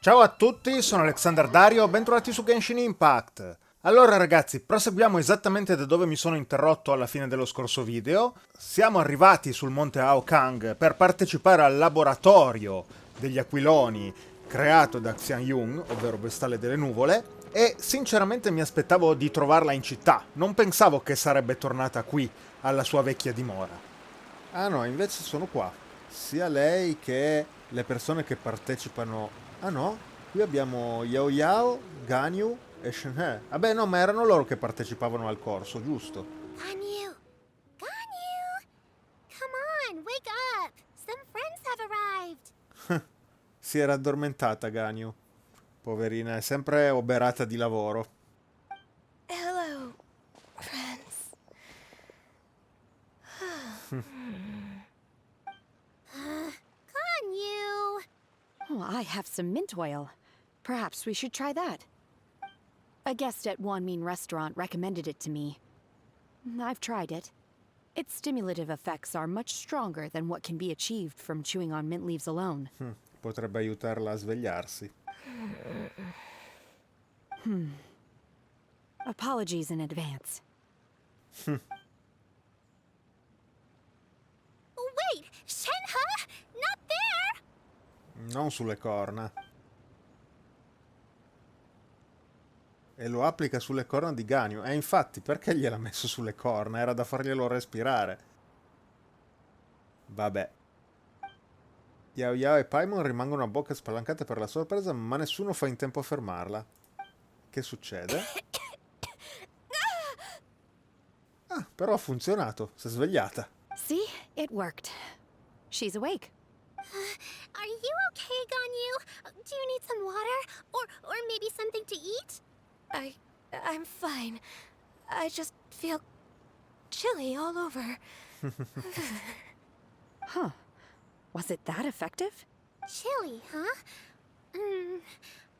Ciao a tutti, sono Alexanderdario, bentrovati su GENSHIN IMPACT. Allora ragazzi, proseguiamo esattamente da dove mi sono interrotto alla fine dello scorso video. Siamo arrivati sul monte Aokang per partecipare al laboratorio degli aquiloni creato da Xianyun, ovvero Vestale delle nuvole, e sinceramente mi aspettavo di trovarla in città. Non pensavo che sarebbe tornata qui, alla sua vecchia dimora. Ah no, invece sono qua. Sia lei che le persone che partecipano. Ah no, qui abbiamo Yao Yao, Ganyu e Shenhe. Vabbè no, ma erano loro che partecipavano al corso, giusto? Ganyu! Ganyu! Come on, wake up! Some friends have arrived! Si era addormentata Ganyu. Poverina, è sempre oberata di lavoro. Hello, friends. Ganyu! Oh, I have some mint oil. Perhaps we should try that. A guest at Wanmin restaurant recommended it to me. I've tried it. Its stimulative effects are much stronger than what can be achieved from chewing on mint leaves alone. Potrebbe aiutarla a svegliarsi. Apologies in advance. Wait! Shenhe! Not there! Non sulle corna. E lo applica sulle corna di Ganyu. E infatti, perché gliel'ha messo sulle corna? Era da farglielo respirare. Vabbè. Yao Yao e Paimon rimangono a bocca spalancate per la sorpresa, ma nessuno fa in tempo a fermarla. Che succede? Ah, però ha funzionato. Si è svegliata. See? It worked. She's awake. Are you okay, Ganyu? Do you need some water? Or maybe something to eat? I'm fine. I just feel chilly all over. Huh. Was it that effective? Chilly, huh?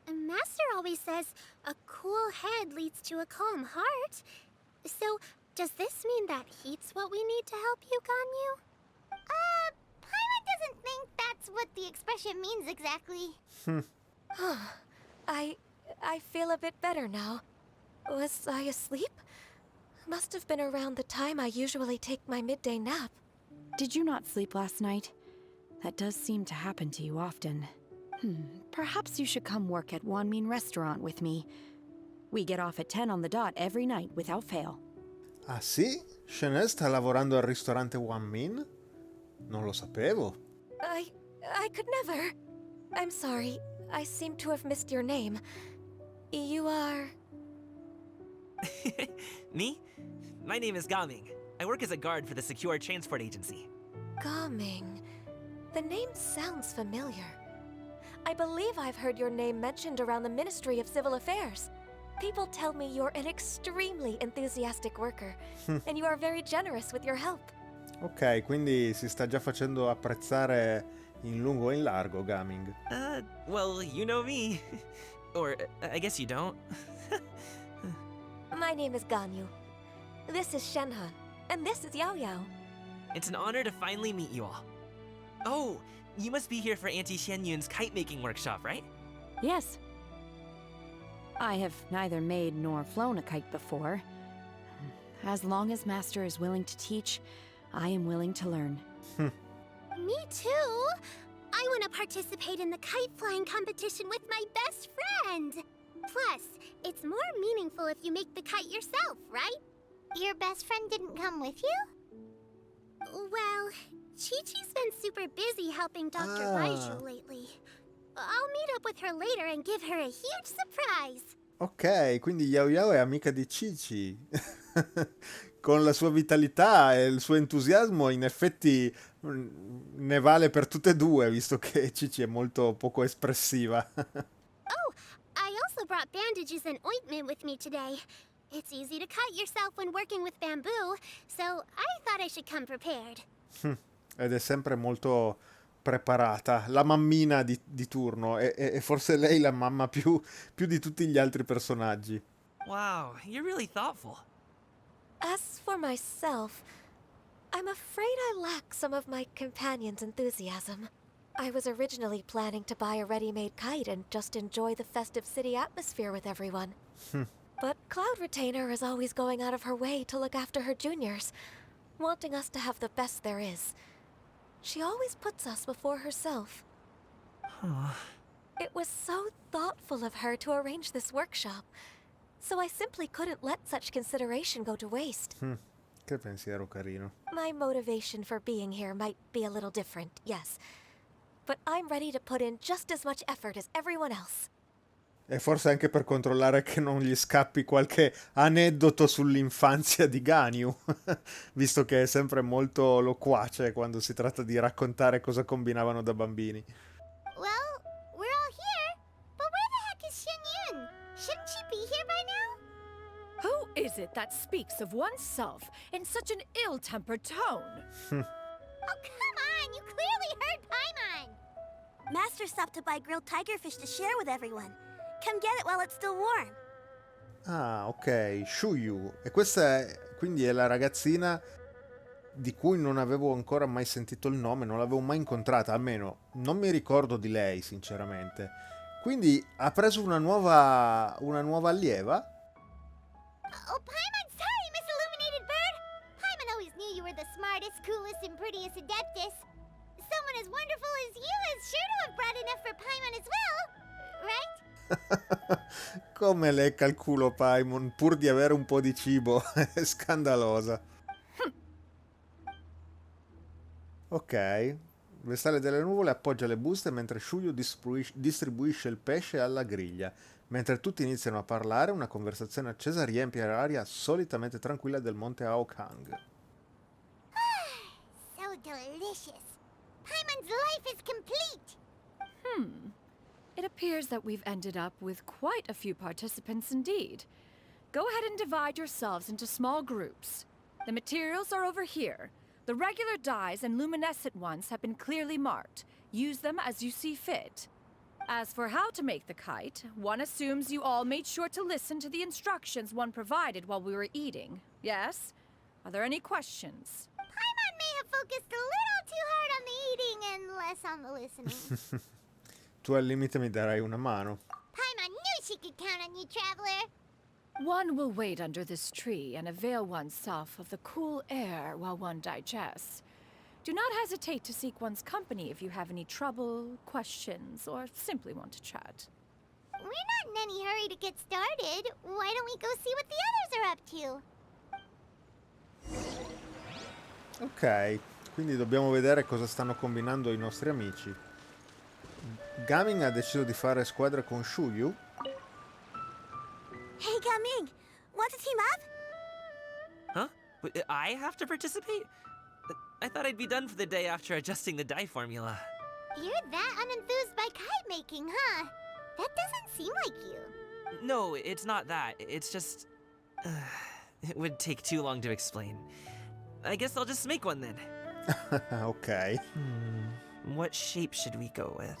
Master always says a cool head leads to a calm heart. So, does this mean that heat's what we need to help you, Ganyu? Paimon doesn't think that's what the expression means exactly. I feel a bit better now. Was I asleep? Must have been around the time I usually take my midday nap. Did you not sleep last night? That does seem to happen to you often. Perhaps you should come work at Wanmin restaurant with me. We get off at 10 on the dot every night without fail. Ah sì? Shenhe sta lavorando al ristorante Wanmin? Non lo sapevo. I could never. I'm sorry. I seem to have missed your name. You are... Me? My name is Gaming. I work as a guard for the Secure Transport Agency. Gaming. The name sounds familiar. I believe I've heard your name mentioned around the Ministry of Civil Affairs. People tell me you're an extremely enthusiastic worker, and you are very generous with your help. Ok, quindi si sta già facendo apprezzare in lungo e in largo, Gaming. Well, you know me. Or, I guess you don't. My name is Ganyu. This is Shenhe, and this is Yao Yao. It's an honor to finally meet you all. Oh, you must be here for Auntie Xianyun's kite-making workshop, right? Yes. I have neither made nor flown a kite before. As long as Master is willing to teach, I am willing to learn. Me too. I want to participate in the kite flying competition with my best friend. Plus, it's more meaningful if you make the kite yourself, right? Your best friend didn't come with you? Well, Chi-Chi's been super busy helping Dr. Baiju lately. I'll meet up with her later and give her a huge surprise. Ok, quindi Yao Yao è amica di Cici. Con la sua vitalità e il suo entusiasmo, in effetti ne vale per tutte e due, visto che Cici è molto poco espressiva. Oh, I also brought bandages and ointment with me today. It's easy to cut yourself when working with bamboo, so I thought I should come prepared. Ed è sempre molto preparata, la mammina di turno, e forse lei la mamma più di tutti gli altri personaggi. Wow, you're really thoughtful. As for myself, I'm afraid I lack some of my companion's enthusiasm. I was originally planning to buy a ready-made kite and just enjoy the festive city atmosphere with everyone. But Cloud Retainer is always going out of her way to look after her juniors, wanting us to have the best there is. She always puts us before herself. It was so thoughtful of her to arrange this workshop, so I simply couldn't let such consideration go to waste. Che pensiero carino. My motivation for being here might be a little different, yes. But I'm ready to put in just as much effort as everyone else. E forse anche per controllare che non gli scappi qualche aneddoto sull'infanzia di Ganyu, visto che è sempre molto loquace quando si tratta di raccontare cosa combinavano da bambini. Well, we're all here, but where the heck is Xianyun? Shouldn't she be here by now? Who is it that speaks of oneself in such an ill-tempered tone? Oh, come on! You clearly heard Paimon! Master stopped to buy grilled tigerfish to share with everyone. Come get it while it's still warm. Ah, ok, Shuyu. E questa quindi è la ragazzina di cui non avevo ancora mai sentito il nome, non l'avevo mai incontrata, almeno non mi ricordo di lei, sinceramente. Quindi ha preso una nuova allieva? Oh, Paimon, sorry, Miss Illuminated Bird! Paimon always knew you were the smartest, coolest, and prettiest Adeptus. Someone as wonderful as you is sure to have brought enough for Paimon as well, right? Come le calculo Paimon, pur di avere un po' di cibo, è scandalosa. Ok, Vestale delle nuvole appoggia le buste mentre Shuyu distribuisce il pesce alla griglia. Mentre tutti iniziano a parlare, una conversazione accesa riempie l'aria solitamente tranquilla del monte Aokang. So delicious. Paimon's life is complete. It appears that we've ended up with quite a few participants indeed. Go ahead and divide yourselves into small groups. The materials are over here. The regular dyes and luminescent ones have been clearly marked. Use them as you see fit. As for how to make the kite, one assumes you all made sure to listen to the instructions one provided while we were eating. Yes? Are there any questions? Paimon may have focused a little too hard on the eating and less on the listening. Tu al limite mi darai una mano. Paimon knew she could count on you, traveler. One will wait under this tree and avail oneself of the cool air while one digests. Do not hesitate to seek one's company if you have any trouble, questions, or simply want to chat. We're not in any hurry to get started. Why don't we go see what the others are up to? Ok, quindi dobbiamo vedere cosa stanno combinando i nostri amici. Gaming ha deciso di fare squadra con Shuyu. Hey, Gaming, want to team up? Huh? I have to participate? I thought I'd be done for the day after adjusting the dye formula. You're that unenthused by kite making, huh? That doesn't seem like you. No, it's not that. It's just... it would take too long to explain. I guess I'll just make one then. Ok. What shape should we go with?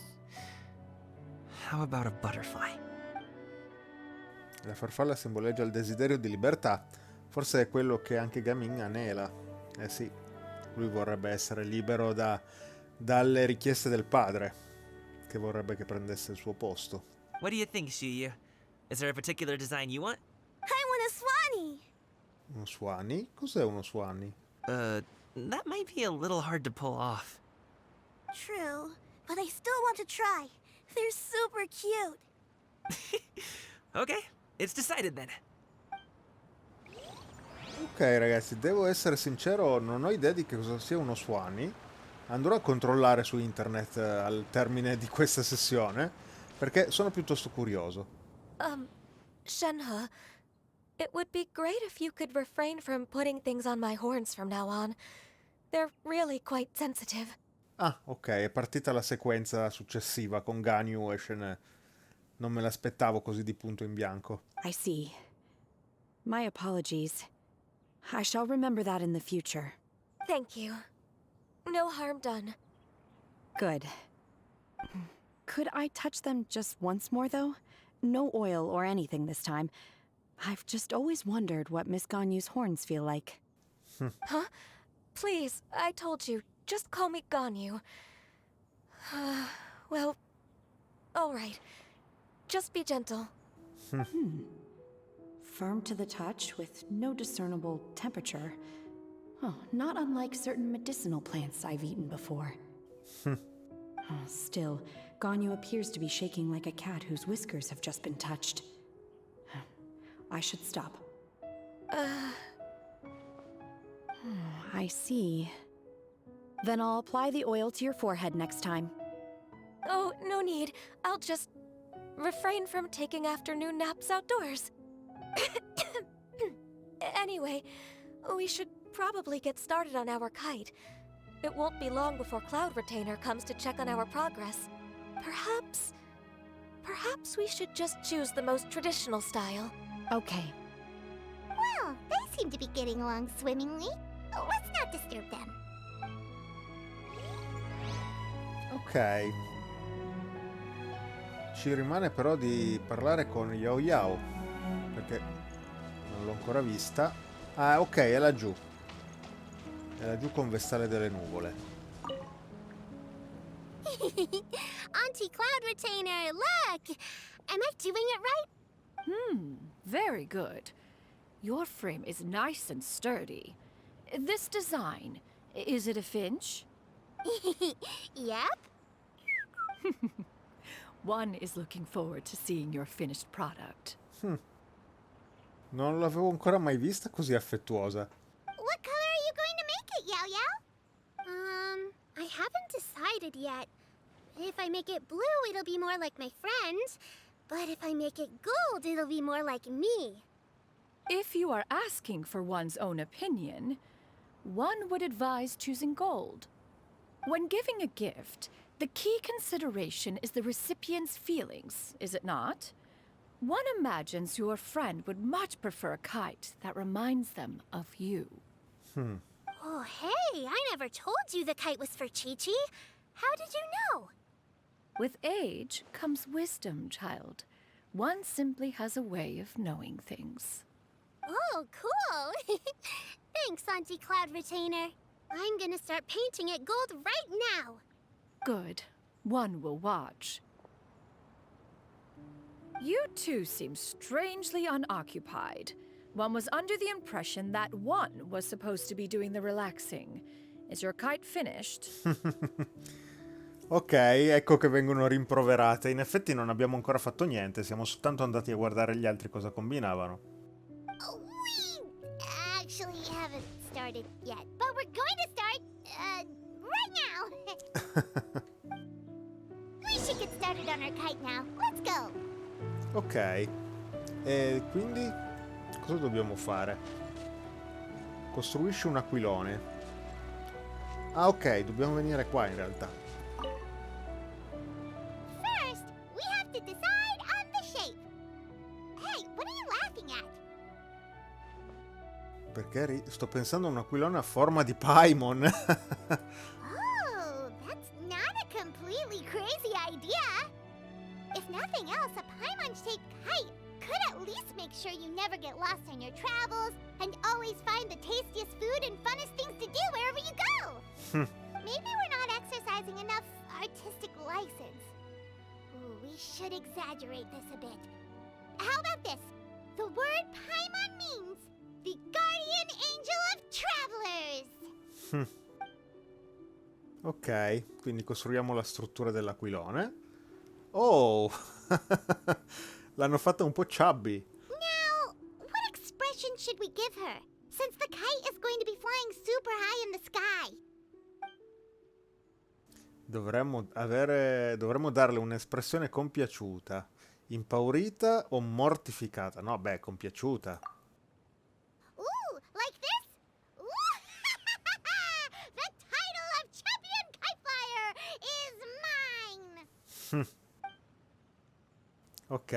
How about a butterfly? La farfalla simboleggia il desiderio di libertà. Forse è quello che anche Gaming anela. Eh sì, lui vorrebbe essere libero dalle richieste del padre, che vorrebbe che prendesse il suo posto. What do you think, Xiyu? Is there a particular design you want? I want a swanee. Uno swani? Cos'è uno swani? That might be a little hard to pull off. True, but I still want to try. They're super cute. Okay, it's decided then. Ok ragazzi, devo essere sincero, non ho idea di che cosa sia uno swani. Andrò a controllare su internet al termine di questa sessione, perché sono piuttosto curioso. Shenhe, it would be great if you could refrain from putting things on my horns from now on. They're really quite sensitive. Ah, ok, è partita la sequenza successiva con Ganyu e Shen. Non me l'aspettavo così di punto in bianco. I see. My apologies. I shall remember that in the future. Thank you. No harm done. Good. Could I touch them just once more, though? No oil or anything this time. I've just always wondered what Miss Ganyu's horns feel like. Huh? Please, I told you, just call me Ganyu. Well, all right. Just be gentle. Firm to the touch with no discernible temperature. Oh, not unlike certain medicinal plants I've eaten before. Still, Ganyu appears to be shaking like a cat whose whiskers have just been touched. I should stop. I see. Then I'll apply the oil to your forehead next time. Oh, no need. I'll just refrain from taking afternoon naps outdoors. Anyway, we should probably get started on our kite. It won't be long before Cloud Retainer comes to check on our progress. Perhaps we should just choose the most traditional style. Okay. Well, they seem to be getting along swimmingly. Let's not disturb them. Ok. Ci rimane però di parlare con Yao Yao, perché non l'ho ancora vista. Ah, ok, è laggiù. È laggiù con Vestale delle Nuvole. Auntie Cloud Retainer, look! Am I doing it right? Very good. Your frame is nice and sturdy. This design, is it a finch? Yep. One is looking forward to seeing your finished product. Non l'avevo ancora mai vista così affettuosa. What color are you going to make it, Yao Yao? I haven't decided yet. If I make it blue, it'll be more like my friend. But if I make it gold, it'll be more like me. If you are asking for one's own opinion, one would advise choosing gold. When giving a gift, the key consideration is the recipient's feelings, is it not? One imagines your friend would much prefer a kite that reminds them of you. Oh, hey, I never told you the kite was for Chi-Chi. How did you know? With age comes wisdom, child. One simply has a way of knowing things. Oh, cool. Thanks, Auntie Cloud Retainer. I'm gonna start painting it gold right now. Good. One will watch. You two seem strangely unoccupied. One was under the impression that one was supposed to be doing the relaxing. Is your kite finished? Ok, ecco che vengono rimproverate. In effetti non abbiamo ancora fatto niente, siamo soltanto andati a guardare gli altri cosa combinavano. We actually haven't started yet, but we're going to start, right now. We should get started on our kite now. Let's go. Ok, e quindi cosa dobbiamo fare? Costruisci un aquilone. Ah, ok, dobbiamo venire qua in realtà. First, we have to decide on the shape. Hey, what are you laughing at? Perché sto pensando a un aquilone a forma di Paimon. Oh, that's not a completely crazy idea. If nothing else, a Paimon-shaped kite could at least make sure you never get lost on your travels and always find the tastiest food and funnest things to do wherever you go. Maybe we're not exercising enough artistic license. Ooh, we should exaggerate this a bit. How about this? The word Paimon means the guardian angel of travelers. Ok, quindi costruiamo la struttura dell'aquilone. Oh, l'hanno fatta un po' chubby. Now, what expression should we give her? Since the kite is going to be flying super high in the sky. Dovremmo darle un'espressione compiaciuta, impaurita o mortificata? No, beh, compiaciuta. Ooh, like this? Ooh. The title of champion kite flyer is mine. Ok,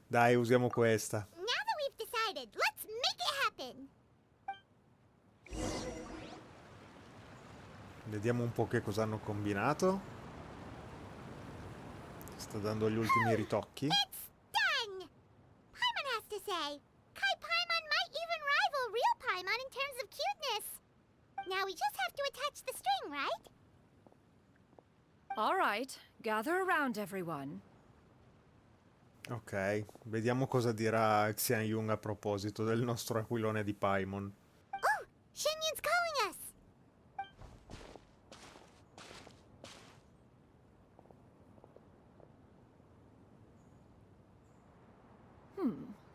dai, usiamo questa. Now that we've decided, let's make it happen. Vediamo un po' che cosa hanno combinato. Sta dando gli ultimi ritocchi. It's done! Paimon has to say. Kite Paimon might even rival real Paimon in terms of cuteness. Now we just have to attach the string, right? All right, gather around everyone. Ok, vediamo cosa dirà Xianyun a proposito del nostro aquilone di Paimon. Oh, Xianyun's calling us!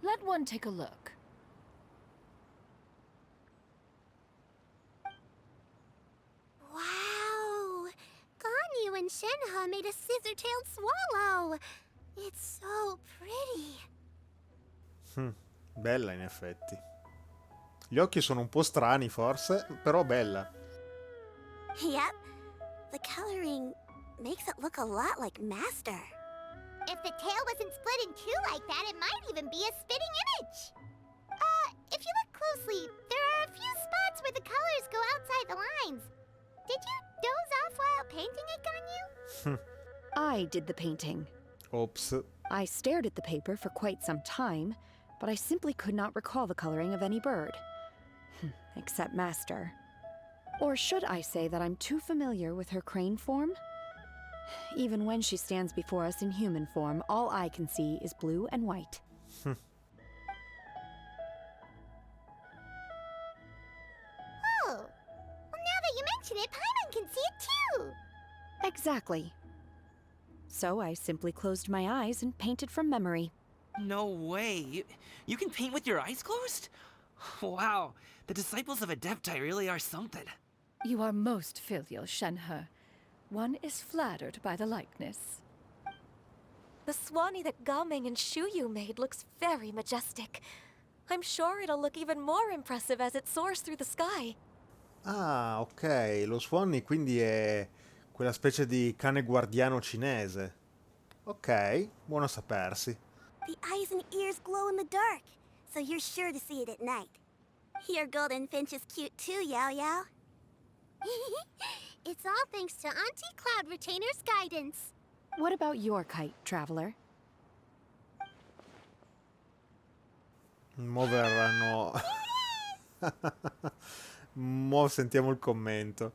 Let one take a look. Wow! Ganyu and Shenhe made a scissor-tailed swallow! It's so pretty. Bella in effetti. Gli occhi sono un po' strani forse, però bella. Yep. The coloring makes it look a lot like Master. If the tail wasn't split in two like that, it might even be a spitting image. If you look closely, there are a few spots where the colors go outside the lines. Did you doze off while painting it, Ganyu? I did the painting. Ops. I stared at the paper for quite some time, but I simply could not recall the coloring of any bird. Except Master. Or should I say that I'm too familiar with her crane form? Even when she stands before us in human form, all I can see is blue and white. Oh, well, now that you mention it, Paimon can see it too. Exactly. So I simply closed my eyes and painted from memory. No way. You can paint with your eyes closed? Wow, the disciples of Adepti really are something. You are most filial, Shenhe. One is flattered by the likeness. The Swanee that Gaming and Shuyu made looks very majestic. I'm sure it'll look even more impressive as it soars through the sky. Ah, ok, lo Swanee quindi è quella specie di cane guardiano cinese. Ok, buono a sapersi. The eyes and ears glow in the dark, so you're sure to see it at night. Your golden finch is cute too, Yao Yao. It's all thanks to Auntie Cloud Retainer's guidance. What about your kite, traveler? Mo verranno... Mo sentiamo il commento.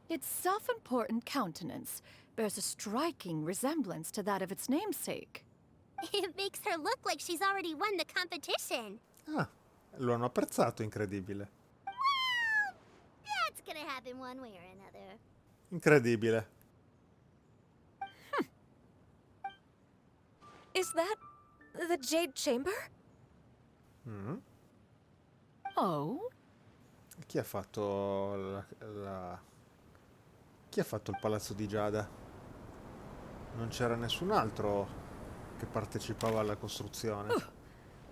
Its self-important countenance bears a striking resemblance to that of its namesake. It makes her look like she's already won the competition. Ah, lo hanno apprezzato, incredibile. Well, that's gonna happen one way or another. Incredibile. Is that the Jade Chamber? Oh? Chi ha fatto Chi ha fatto il palazzo di Giada? Non c'era nessun altro che partecipava alla costruzione.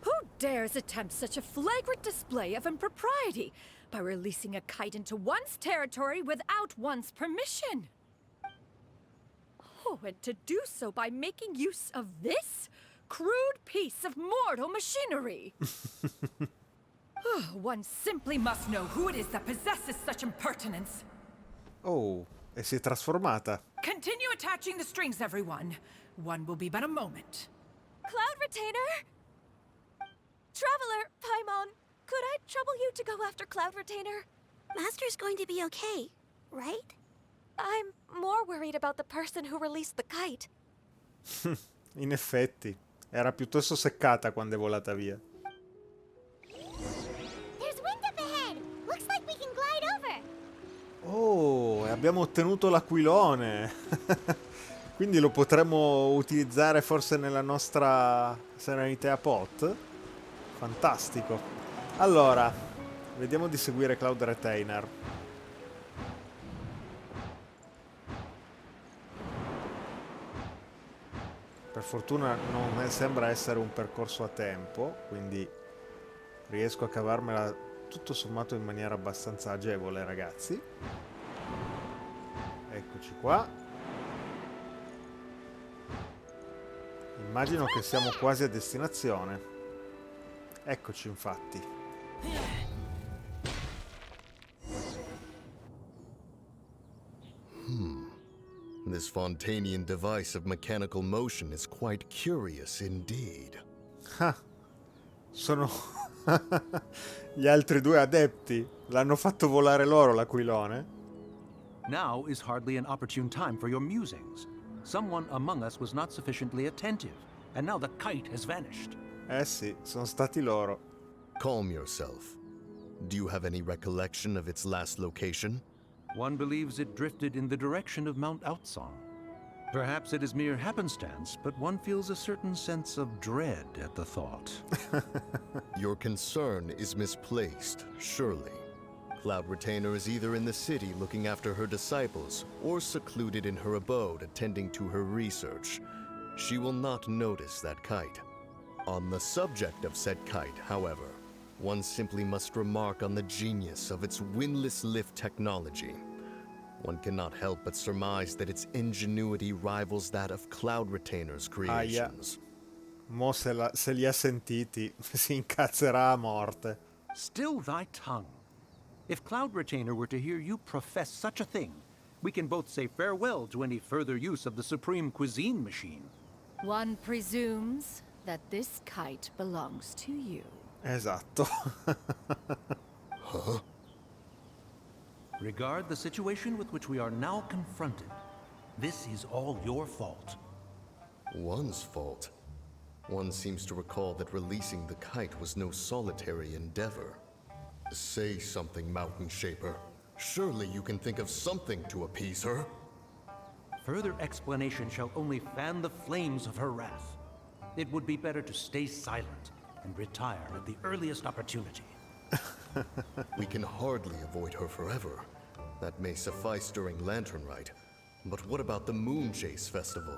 Who dares attempt such a flagrant display of impropriety by releasing a kite into one's territory without one's permission? Oh, and to do so by making use of this crude piece of mortal machinery. One simply must know who it is that possesses such impertinence. Oh, e si è trasformata. Continue attaching the strings, everyone. One will be but a moment. Cloud Retainer? Traveler, Paimon, could I trouble you to go after Cloud Retainer? Master's going to be okay, right? I'm more worried about the person who released the kite. In effetti, era piuttosto seccata quando è volata via. There's wind up ahead. Looks like we can glide over. Oh, e abbiamo ottenuto l'aquilone. Quindi lo potremmo utilizzare forse nella nostra Serenità Pot. Fantastico. Allora, vediamo di seguire Cloud Retainer. Per fortuna non sembra essere un percorso a tempo, quindi riesco a cavarmela tutto sommato in maniera abbastanza agevole, ragazzi. Eccoci qua. Immagino che siamo quasi a destinazione. Eccoci infatti. This Fontanian device of mechanical motion is quite curious indeed. Ah, sono gli altri due adepti. L'hanno fatto volare loro l'aquilone? Now is hardly an opportune time for your musings. Someone among us was not sufficiently attentive, and now the kite has vanished. Eh sì, sono stati loro. Calm yourself. Do you have any recollection of its last location? One believes it drifted in the direction of Mount Outsong. Perhaps it is mere happenstance, but one feels a certain sense of dread at the thought. Your concern is misplaced, surely. Cloud Retainer is either in the city looking after her disciples, or secluded in her abode attending to her research. She will not notice that kite. On the subject of said kite, however, one simply must remark on the genius of its windlass lift technology. One cannot help but surmise that its ingenuity rivals that of Cloud Retainer's creations. Mo se li ha sentiti, si incazzerà a morte. Still thy tongue. If Cloud Retainer were to hear you profess such a thing, we can both say farewell to any further use of the supreme cuisine machine. One presumes that this kite belongs to you. Esatto. Huh? Regard the situation with which we are now confronted. This is all your fault. One's fault. One seems to recall that releasing the kite was no solitary endeavor. Say something, Mountain Shaper. Surely you can think of something to appease her. Further explanation shall only fan the flames of her wrath. It would be better to stay silent and retire at the earliest opportunity. We can hardly avoid her forever. That may suffice during Lantern Rite. But what about the Moon Chase Festival?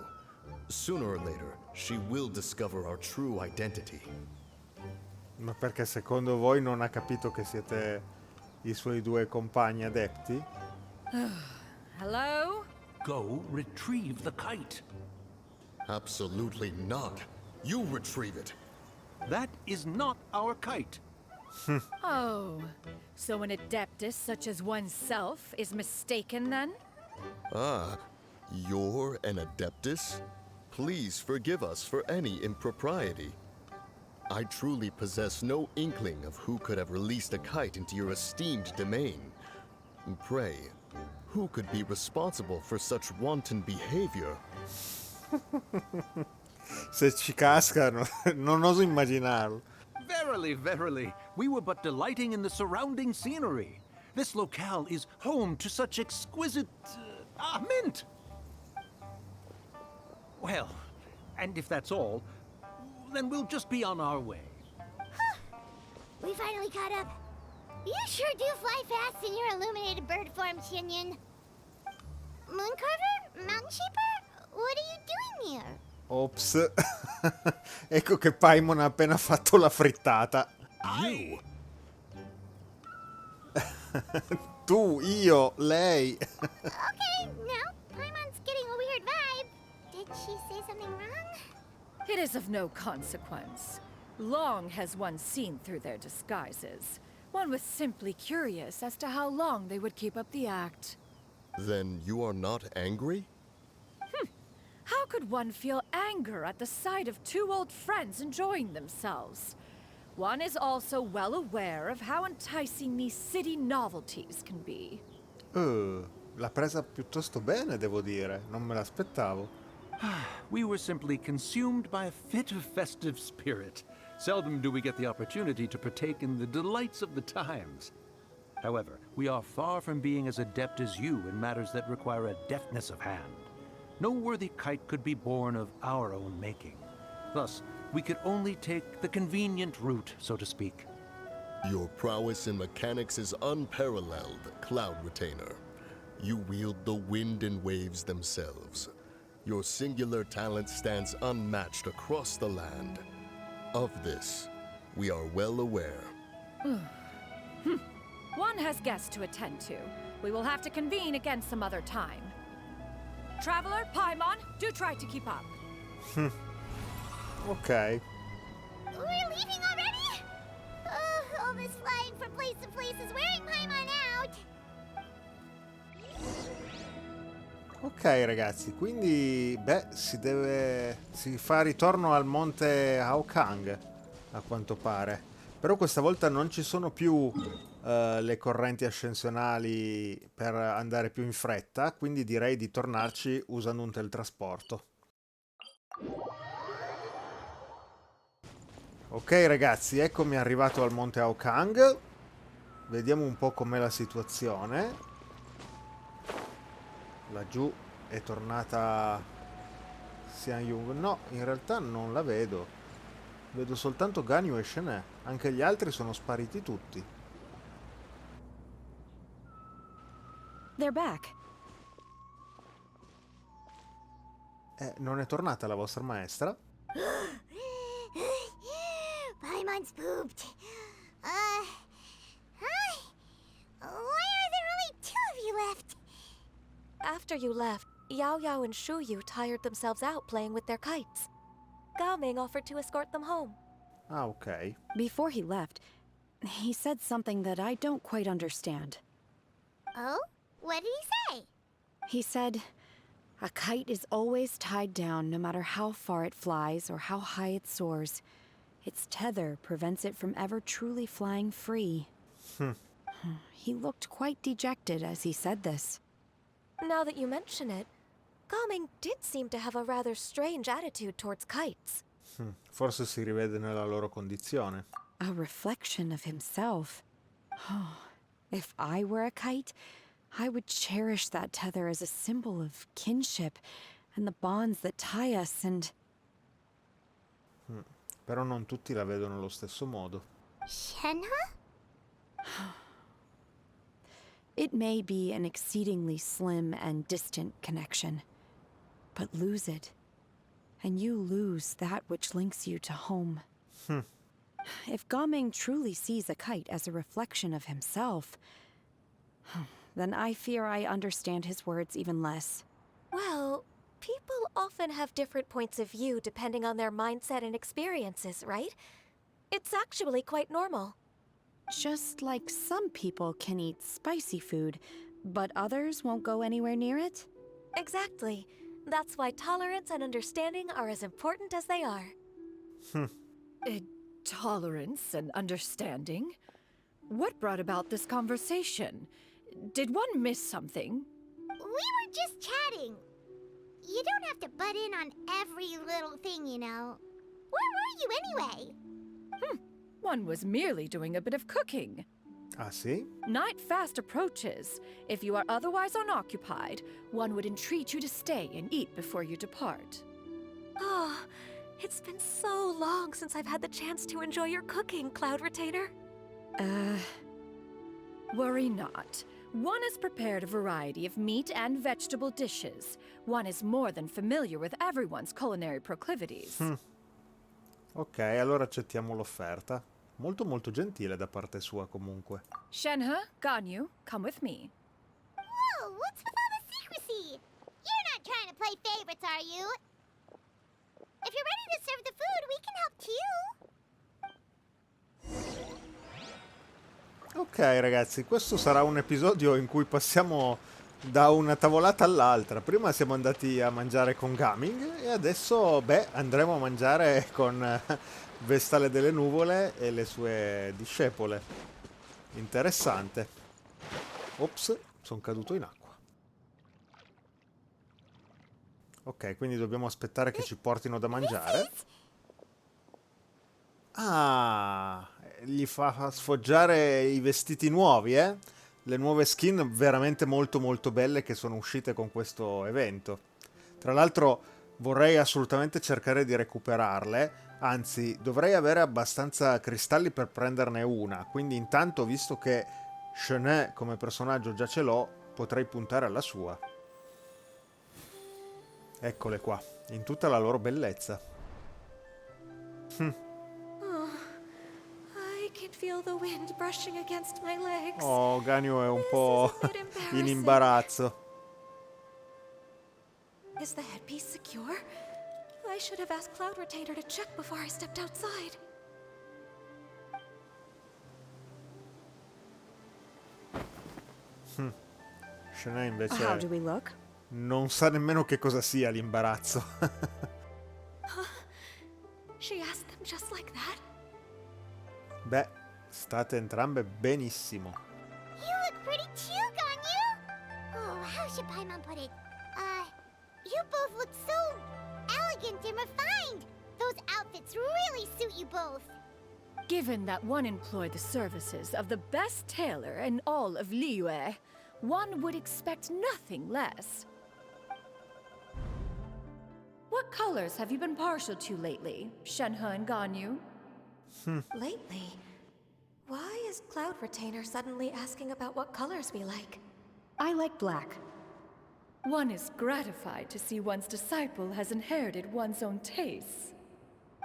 Sooner or later, she will discover our true identity. Ma perché secondo voi non ha capito che siete i suoi due compagni adepti? Hello? Go retrieve the kite. Absolutely not. You retrieve it. That is not our kite. Oh, so an adeptus such as oneself is mistaken then? Ah, you're an adeptus? Please forgive us for any impropriety. I truly possess no inkling of who could have released a kite into your esteemed domain. Pray, who could be responsible for such wanton behavior? Se ci cascano, non oso immaginarlo. Verily, verily, we were but delighting in the surrounding scenery. This locale is home to such exquisite... mint! Well, and if that's all, then we'll just be on our way. We finally caught up. You sure do fly fast in your illuminated bird form, Xianyun. Mooncarver? Mountain Shaper? What are you doing here? Ops. Ecco che Paimon ha appena fatto la frittata. You! Tu, io, lei. Okay, now Paimon's getting a weird vibe. Did she say something wrong? It is of no consequence. Long has one seen through their disguises. One was simply curious as to how long they would keep up the act. Then you are not angry? How could one feel anger at the sight of two old friends enjoying themselves? One is also well aware of how enticing these city novelties can be. L'ha presa piuttosto bene, devo dire. Non me l'aspettavo. We were simply consumed by a fit of festive spirit. Seldom do we get the opportunity to partake in the delights of the times. However, we are far from being as adept as you in matters that require a deftness of hand. No worthy kite could be born of our own making. Thus, we could only take the convenient route, so to speak. Your prowess in mechanics is unparalleled, Cloud Retainer. You wield the wind and waves themselves. Your singular talent stands unmatched across the land. Of this, we are well aware. One has guests to attend to. We will have to convene again some other time. Traveler, Paimon, do try to keep up. Ok. We're leaving already? All this flying from place to place is wearing Paimon out. Ok ragazzi, quindi si fa ritorno al monte Aokang, a quanto pare. Però questa volta non ci sono più le correnti ascensionali per andare più in fretta, quindi direi di tornarci usando un teletrasporto. Ok ragazzi, eccomi arrivato al monte Aokang. Vediamo un po' com'è la situazione. Laggiù è tornata Xianyun. No, in realtà non la vedo. Vedo soltanto Ganyu e Shenhe. Anche gli altri sono spariti tutti. They're back. Non è tornata la vostra maestra? Paimon's pooped. Hi. Why are there only 2 of you left? After you left, Yao Yao and Shu Yu tired themselves out playing with their kites. Gaming offered to escort them home. Ah, ok. Before he left, he said something that I don't quite understand. Oh? What did he say? He said, a kite is always tied down no matter how far it flies or how high it soars. Its tether prevents it from ever truly flying free. He looked quite dejected as he said this. Now that you mention it, Gaming did seem to have a rather strange attitude towards kites. Forse si rivede nella loro condizione. A reflection of himself. If I were a kite, I would cherish that tether as a symbol of kinship and the bonds that tie us and... Però non tutti la vedono allo stesso modo. Shenhe? It may be an exceedingly slim and distant connection, but lose it, and you lose that which links you to home. If Gaming truly sees a kite as a reflection of himself, then I fear I understand his words even less. Well, people often have different points of view depending on their mindset and experiences, right? It's actually quite normal. Just like some people can eat spicy food, but others won't go anywhere near it? Exactly. That's why tolerance and understanding are as important as they are. Tolerance and understanding? What brought about this conversation? Did one miss something? We were just chatting. You don't have to butt in on every little thing, you know. Where were you anyway? One was merely doing a bit of cooking. Ah, sì? Night fast approaches. If you are otherwise unoccupied, one would entreat you to stay and eat before you depart. Oh, it's been so long since I've had the chance to enjoy your cooking, Cloud Retainer. Worry not. One has prepared a variety of meat and vegetable dishes. One is more than familiar with everyone's culinary proclivities. Ok, allora accettiamo l'offerta. Molto molto gentile da parte sua comunque. Shenhe, Ganyu, come with me. Whoa, what's with all the secrecy? You're not trying to play favorites, are you? If you're ready to serve the food, we can help too. Ok ragazzi, questo sarà un episodio in cui passiamo da una tavolata all'altra. Prima siamo andati a mangiare con Gaming e adesso, andremo a mangiare con Vestale delle Nuvole e le sue discepole. Interessante. Ops, sono caduto in acqua. Ok, quindi dobbiamo aspettare che ci portino da mangiare. Ah, gli fa sfoggiare i vestiti nuovi, eh? Le nuove skin veramente molto molto belle che sono uscite con questo evento. Tra l'altro vorrei assolutamente cercare di recuperarle, anzi dovrei avere abbastanza cristalli per prenderne una, quindi intanto, visto che Shenhe come personaggio già ce l'ho, potrei puntare alla sua. Eccole qua, in tutta la loro bellezza. Feel the wind brushing against my legs. Oh, Ganyu è un po' in imbarazzo. Is the headpiece secure? I should have asked Cloud Retainer to check before I stepped outside. Shenhe invece How do we look? non sa nemmeno che cosa sia l'imbarazzo. She asked them just like that? State entrambe benissimo. You look pretty too, Ganyu! Oh, how should Paimon put it? You both look so elegant and refined! Those outfits really suit you both! Given that one employed the services of the best tailor in all of Liyue, one would expect nothing less. What colors have you been partial to lately, Shenhe and Ganyu? Lately? Why is Cloud Retainer suddenly asking about what colors we like? I like black. One is gratified to see one's disciple has inherited one's own tastes.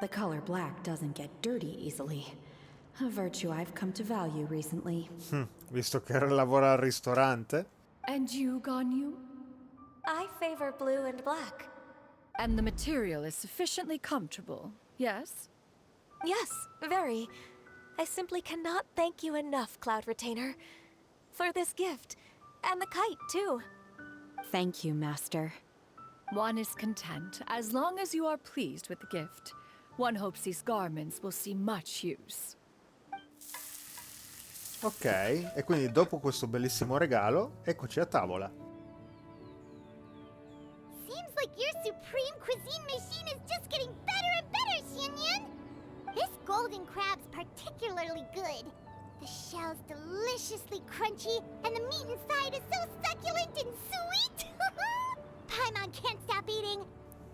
The color black doesn't get dirty easily. A virtue I've come to value recently. Visto che lavora al ristorante. And you, Ganyu? I favor blue and black. And the material is sufficiently comfortable, yes? Yes, very. I simply cannot thank you enough, Cloud Retainer, for this gift. And the kite, too. Thank you, Master. One is content, as long as you are pleased with the gift. One hopes these garments will see much use. Ok, e quindi dopo questo bellissimo regalo, eccoci a tavola. Seems like your supreme cuisine machine is just getting better and better, Xianyun! This golden crab's particularly good. The shell's deliciously crunchy, and the meat inside is so succulent and sweet! Paimon can't stop eating!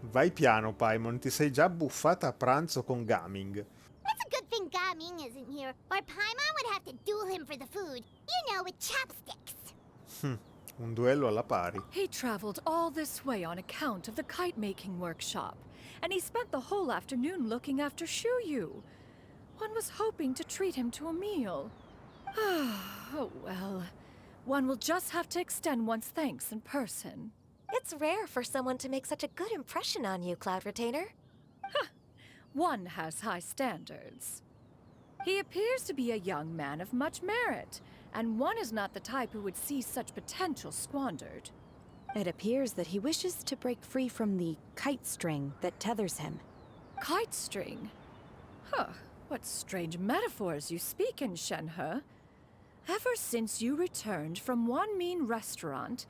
Vai piano, Paimon, ti sei già buffata a pranzo con Gaming. It's a good thing Gaming isn't here, or Paimon would have to duel him for the food. You know, with chopsticks. Un duello alla pari. He traveled all this way on account of the kite-making workshop, and he spent the whole afternoon looking after Xianyun. One was hoping to treat him to a meal. Oh well. One will just have to extend one's thanks in person. It's rare for someone to make such a good impression on you, Cloud Retainer. One has high standards. He appears to be a young man of much merit, and one is not the type who would see such potential squandered. It appears that he wishes to break free from the kite string that tethers him. Kite string? Huh, what strange metaphors you speak in, Shenhe. Ever since you returned from one mean restaurant,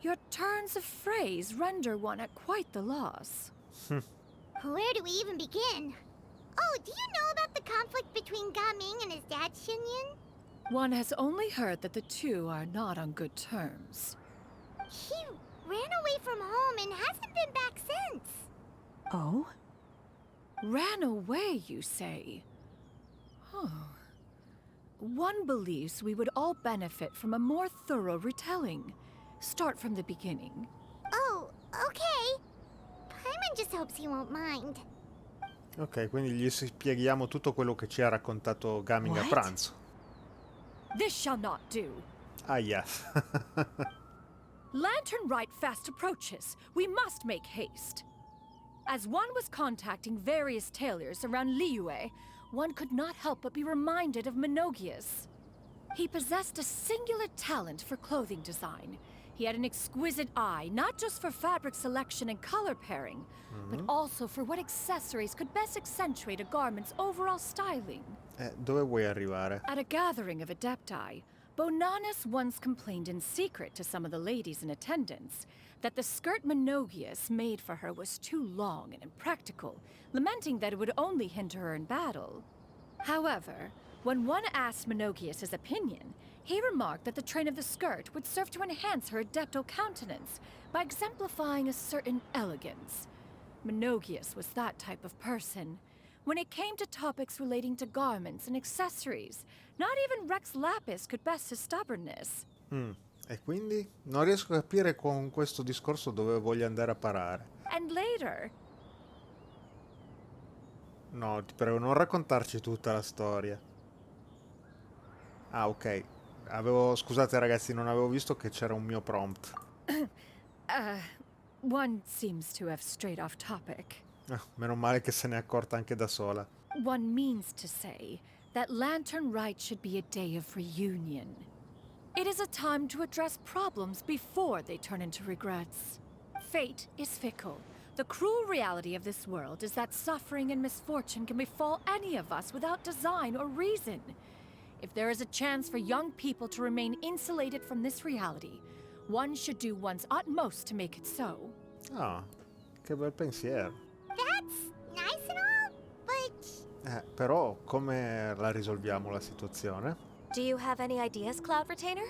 your turns of phrase render one at quite the loss. Where do we even begin? Oh, do you know about the conflict between Gaming and his dad, Xianyun? One has only heard that the two are not on good terms. He ran away from home and hasn't been back since. Oh? Ran away, you say? One believes we would all benefit from a more thorough retelling. Start from the beginning. Oh, okay. Paimon just hopes he won't mind. Ok, quindi gli spieghiamo tutto quello che ci ha raccontato Gaming a What? pranzo. This shall not do. Aia. Lantern Rite fast approaches. We must make haste. As one was contacting various tailors around Liyue, one could not help but be reminded of Menogius. He possessed a singular talent for clothing design. He had an exquisite eye, not just for fabric selection and color pairing, but also for what accessories could best accentuate a garment's overall styling. Dove vuoi arrivare? At a gathering of adepti, Bonanis once complained in secret to some of the ladies in attendance that the skirt Menogius made for her was too long and impractical, lamenting that it would only hinder her in battle. However, when one asked Menogius' opinion, he remarked that the train of the skirt would serve to enhance her adepto countenance by exemplifying a certain elegance. Menogius was that type of person. When it came to topics relating to garments and accessories, not even Rex Lapis could best his stubbornness. E quindi non riesco a capire con questo discorso dove voglio andare a parare. And later, No, ti prego, non raccontarci tutta la storia. Ah, ok. Scusate ragazzi, non avevo visto che c'era un mio prompt. one seems to have strayed off topic. Meno male che se n'è accorta anche da sola. One means to say that Lantern Rite should be a day of reunion. It is a time to address problems before they turn into regrets. Fate is fickle. The cruel reality of this world is that suffering and misfortune can befall any of us without design or reason. if there is a chance for young people to remain insulated from this reality, one should do one's utmost to make it so. Ah, che bel pensiero. That's nice and all, but Però come la risolviamo la situazione? Do you have any ideas, Cloud Retainer?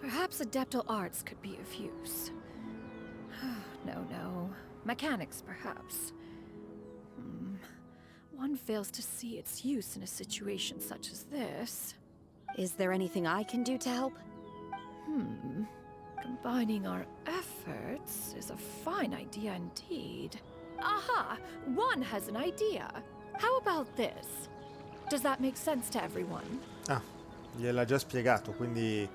Perhaps adeptal arts could be of use. No. Mechanics, perhaps. One fails to see its use in a situation such as this. Is there anything I can do to help? Combining our efforts is a fine idea indeed. Aha! One has an idea. How about this? Does that make sense to everyone? Ah, gliel'ha già spiegato, quindi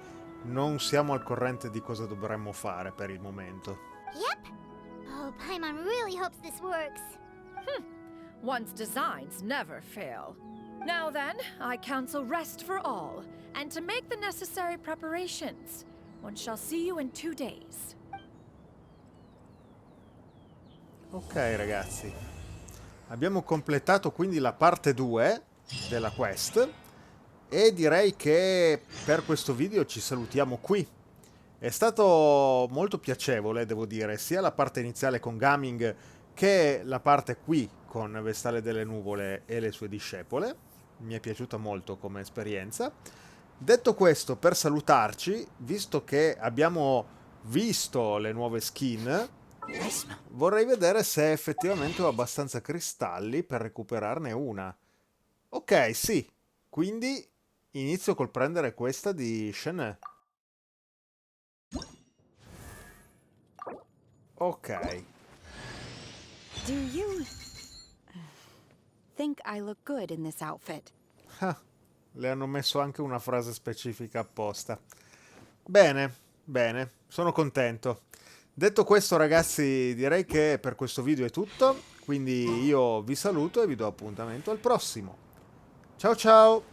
non siamo al corrente di cosa dovremmo fare per il momento. yep. Oh, Paimon really hopes this works. One's designs never fail. Now then, I counsel rest for all, and to make the necessary preparations. One shall see you in 2 days. Ok ragazzi, abbiamo completato quindi la parte 2 della quest e direi che per questo video ci salutiamo qui. È stato molto piacevole, devo dire, sia la parte iniziale con Gaming che la parte qui con Vestale delle Nuvole e le sue discepole. Mi è piaciuta molto come esperienza. Detto questo, per salutarci, visto che abbiamo visto le nuove skin, vorrei vedere se effettivamente ho abbastanza cristalli per recuperarne una. Ok, sì. Quindi inizio col prendere questa di Xianyun. Ok. Do you think I look good in this outfit? Ah, le hanno messo anche una frase specifica apposta. Bene, bene, sono contento. Detto questo ragazzi, direi che per questo video è tutto, quindi io vi saluto e vi do appuntamento al prossimo. Ciao ciao!